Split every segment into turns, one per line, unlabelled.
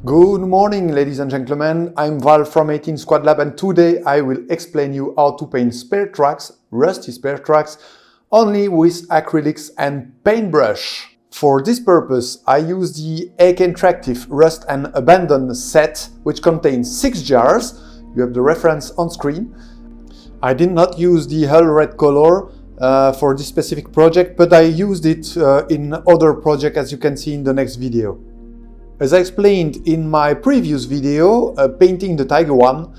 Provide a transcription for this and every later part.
Good morning, ladies and gentlemen. I'm Val from 18 Squad Lab, and today I will explain you how to paint spare tracks, rusty spare tracks, only with acrylics and paintbrush. For this purpose, I use the AK Interactive Rust and Abandon set, which contains 6 jars. You have the reference on screen. I did not use the Hull Red color for this specific project, but I used it in other projects, as you can see in the next video. As I explained in my previous video, painting the Tiger One,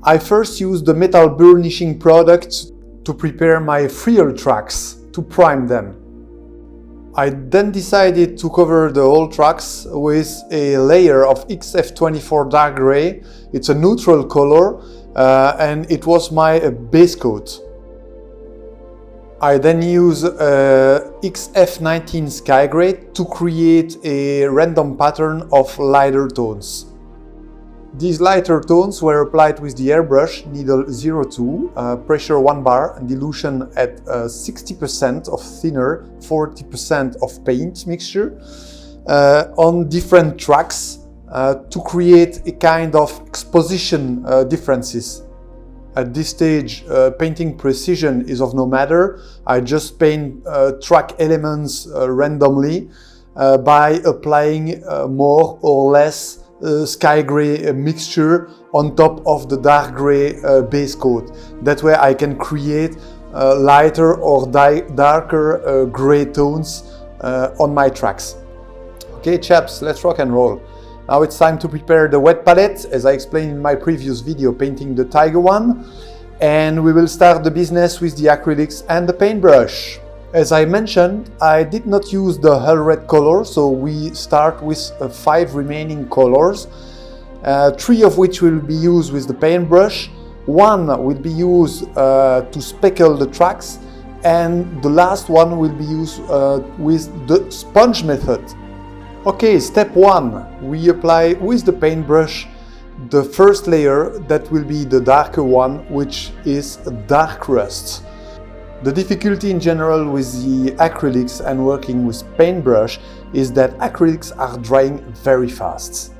I first used the metal burnishing product to prepare my frill tracks, to prime them. I then decided to cover the whole tracks with a layer of XF24 dark gray. It's a neutral color and it was my base coat. I then use XF19 Sky Gray to create a random pattern of lighter tones. These lighter tones were applied with the airbrush needle 02, pressure 1 bar, and dilution at 60% of thinner, 40% of paint mixture on different tracks to create a kind of exposition differences. At this stage, painting precision is of no matter. I just paint track elements randomly by applying more or less sky gray mixture on top of the dark gray base coat. That way I can create lighter or darker gray tones on my tracks. Okay chaps, let's rock and roll. Now it's time to prepare the wet palette, as I explained in my previous video painting the Tiger One, and we will start the business with the acrylics and the paintbrush. As I mentioned, I did not use the Hull Red color, so we start with 5 remaining colors, 3 of which will be used with the paintbrush, 1 will be used to speckle the tracks, and the last one will be used with the sponge method. Okay, step 1. We apply with the paintbrush the first layer that will be the darker one, which is dark rust. The difficulty in general with the acrylics and working with paintbrush is that acrylics are drying very fast.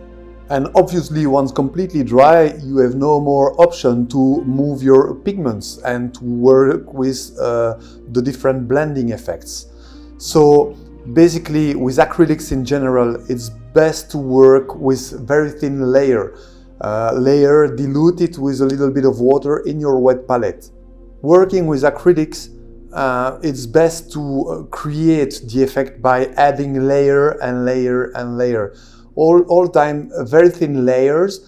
And obviously once completely dry, you have no more option to move your pigments and to work with the different blending effects. So basically, with acrylics in general, it's best to work with very thin layer diluted with a little bit of water in your wet palette. Working with acrylics, it's best to create the effect by adding layer and layer and layer. All time very thin layers.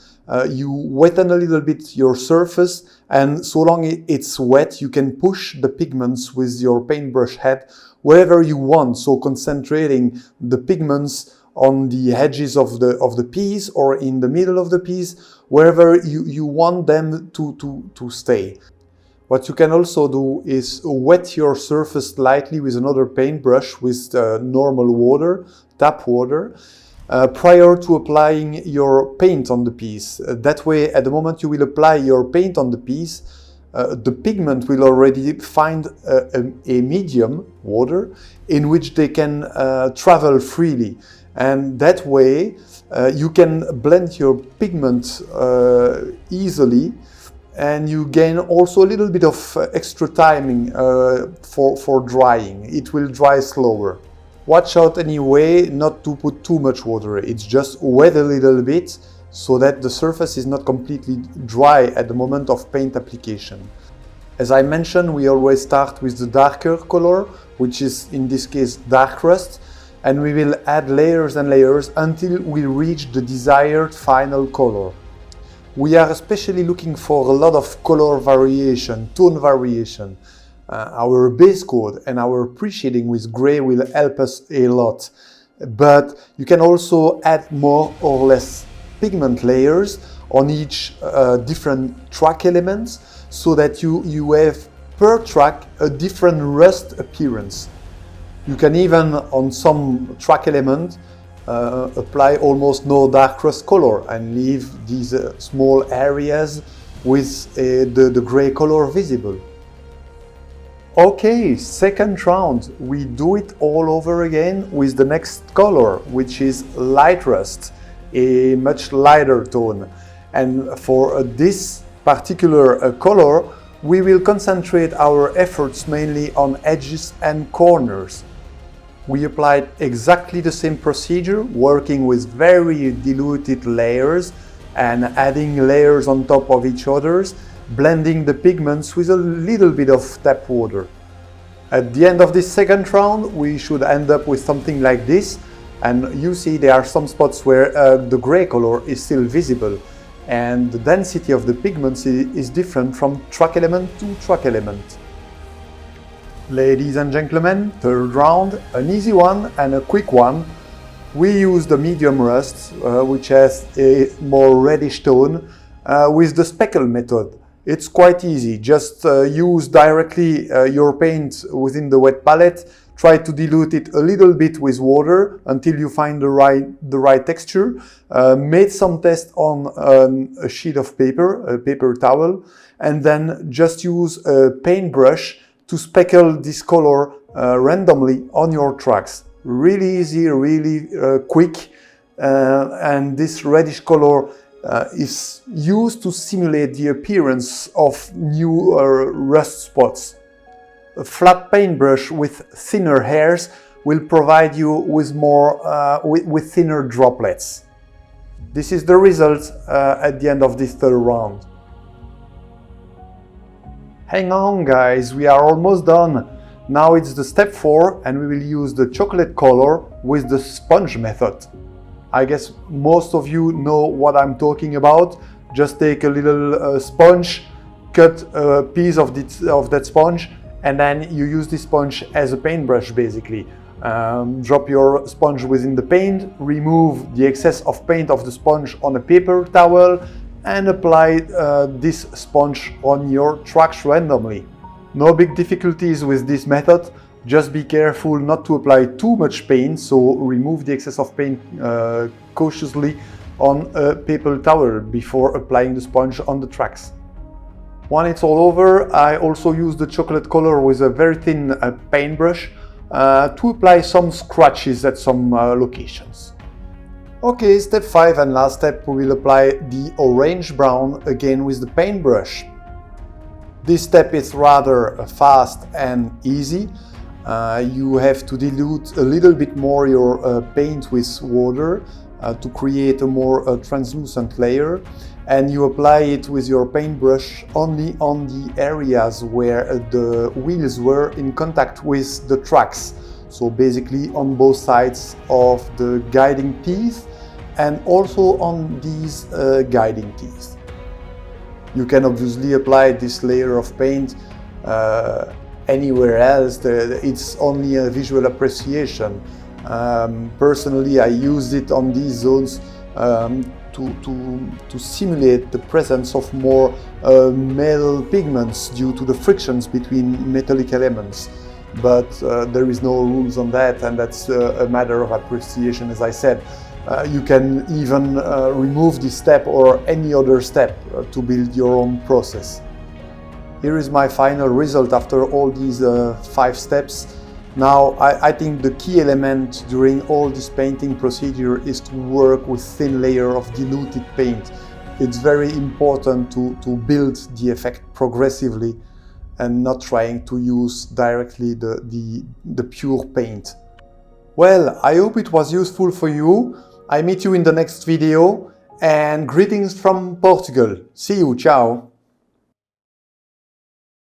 You wetten a little bit your surface, and so long it's wet, you can push the pigments with your paintbrush head wherever you want, so concentrating the pigments on the edges of the piece or in the middle of the piece, wherever you want them to stay. What you can also do is wet your surface lightly with another paintbrush with normal water, tap water, prior to applying your paint on the piece. That way, at the moment you will apply your paint on the piece, the pigment will already find a medium, water, in which they can travel freely. And that way you can blend your pigment easily, and you gain also a little bit of extra timing for drying. It will dry slower. Watch out anyway not to put too much water. It's just wet a little bit so that the surface is not completely dry at the moment of paint application. As I mentioned, we always start with the darker color, which is in this case dark rust, and we will add layers and layers until we reach the desired final color. We are especially looking for a lot of color variation, tone variation. Our base coat and our pre-shading with gray will help us a lot, but you can also add more or less pigment layers on each different track elements, so that you have per track a different rust appearance. You can even on some track element apply almost no dark rust color and leave these small areas with the gray color visible. Okay, second round, we do it all over again with the next color, which is light rust. a much lighter tone. And for this particular color, we will concentrate our efforts mainly on edges and corners. We applied exactly the same procedure, working with very diluted layers and adding layers on top of each others, blending the pigments with a little bit of tap water. At the end of this second round, we should end up with something like this, and you see there are some spots where the gray color is still visible, and the density of the pigments is different from track element to track element. Ladies and gentlemen, third round, an easy one and a quick one. We use the medium rust, which has a more reddish tone, with the speckle method. It's quite easy, just use directly your paint within the wet palette, try to dilute it a little bit with water until you find the right texture. Made some tests on a sheet of paper, a paper towel, and then just use a paintbrush to speckle this color randomly on your tracks. Really easy, really quick, and this reddish color is used to simulate the appearance of new rust spots. A flat paintbrush with thinner hairs will provide you with with thinner droplets. This is the result at the end of this third round. Hang on guys, we are almost done. Now it's the step 4 and we will use the chocolate color with the sponge method. I guess most of you know what I'm talking about. Just take a little sponge, cut a piece of that sponge, and then you use this sponge as a paintbrush basically. Drop your sponge within the paint, remove the excess of paint of the sponge on a paper towel, and apply this sponge on your tracks randomly. No big difficulties with this method, just be careful not to apply too much paint, so remove the excess of paint cautiously on a paper towel before applying the sponge on the tracks. When it's all over, I also use the chocolate color with a very thin paintbrush to apply some scratches at some locations. Okay, step 5 and last step, we will apply the orange brown again with the paintbrush. This step is rather fast and easy. You have to dilute a little bit more your paint with water to create a more translucent layer, and you apply it with your paintbrush only on the areas where the wheels were in contact with the tracks. So basically on both sides of the guiding teeth and also on these guiding teeth. You can obviously apply this layer of paint anywhere else. It's only a visual appreciation. Personally, I used it on these zones to simulate the presence of more metal pigments due to the frictions between metallic elements. But there is no rules on that, and that's a matter of appreciation, as I said. You can even remove this step or any other step to build your own process. Here is my final result after all these 5 steps. Now, I think the key element during all this painting procedure is to work with thin layer of diluted paint. It's very important to build the effect progressively and not trying to use directly the pure paint. Well, I hope it was useful for you. I meet you in the next video, and greetings from Portugal. See you, ciao!